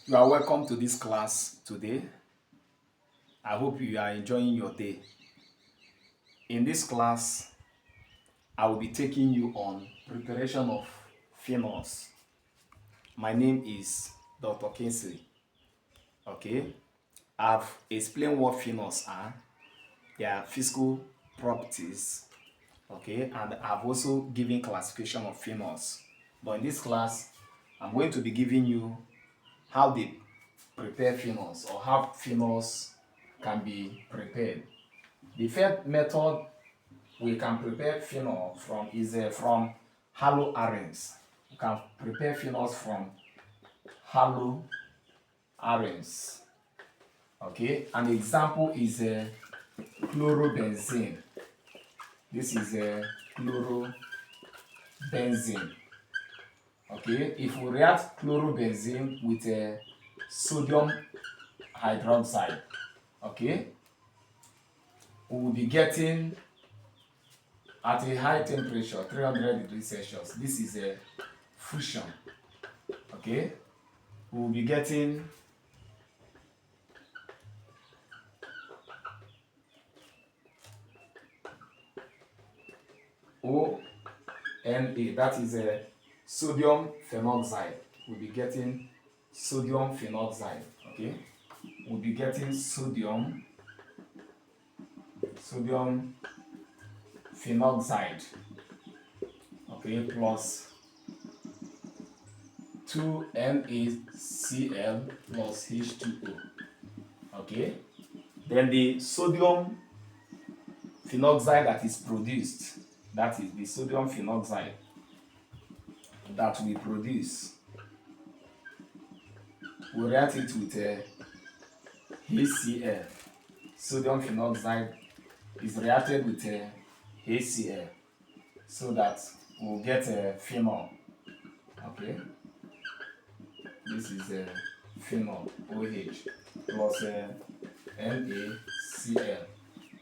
You are welcome to this class today. I hope you are enjoying your day. In this class, I will be taking you on preparation of phenols. My name is Dr. Kingsley. Okay, I've explained what phenols are, their physical properties, okay, and I've also given classification of phenols. But in this class, I'm going to be giving you how they prepare phenols or how phenols can be prepared. The first method we can prepare phenol from is from haloarenes. We can prepare phenols from haloarenes. Okay, an example is chlorobenzene. This is chlorobenzene. Okay, if we react chlorobenzene with sodium hydroxide, okay, we will be getting at a high temperature, 300 degrees Celsius. This is a fusion. Okay, we will be getting ONA, that is a sodium phenoxide. We'll be getting sodium phenoxide. Okay, we'll be getting sodium phenoxide. Okay, plus 2NaCl plus H2O. Okay, then the sodium phenoxide that is produced, that is the sodium phenoxide that we produce, we react it with HCl. Sodium phenoxide is reacted with HCl so that we'll get a phenol. Okay, this is a phenol OH plus NaCl.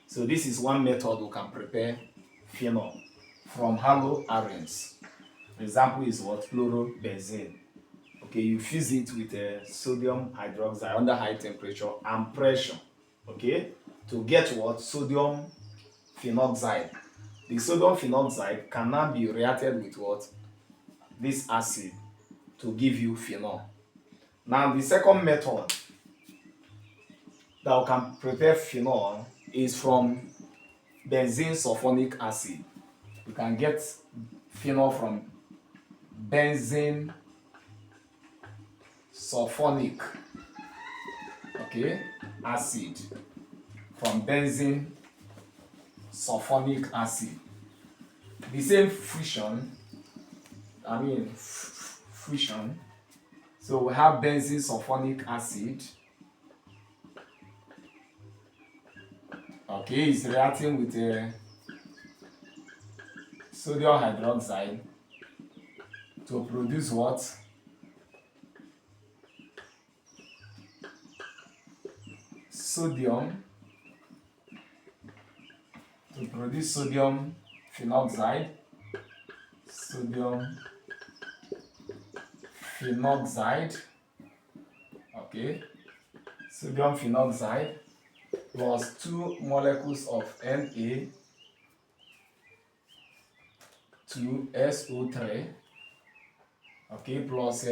So this is one method we can prepare phenol from haloarenes. The example is what? Chlorobenzene. Okay, you fuse it with sodium hydroxide under high temperature and pressure. Okay, to get what? Sodium phenoxide. The sodium phenoxide can now be reacted with what? This acid to give you phenol. Now the second method that we can prepare phenol is from benzene sulphonic acid. We can get phenol from benzene sulphonic, okay, acid, from benzene sulphonic acid. The same fusion, fusion. So we have benzene sulphonic acid. Okay, it's reacting with sodium hydroxide to produce what? Sodium phenoxide. Okay, sodium phenoxide plus 2 molecules of Na2SO3, okay, plus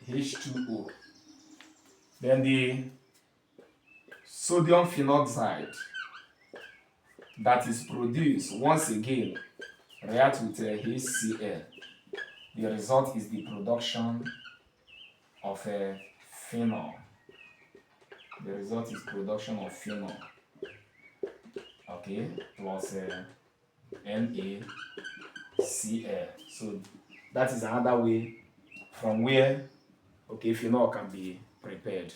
H2O. Then the sodium phenoxide that is produced once again react with HCl. The result is the production of phenol. The result is production of phenol. Okay, plus NaCl. So that is another way from where, okay, phenol can be prepared.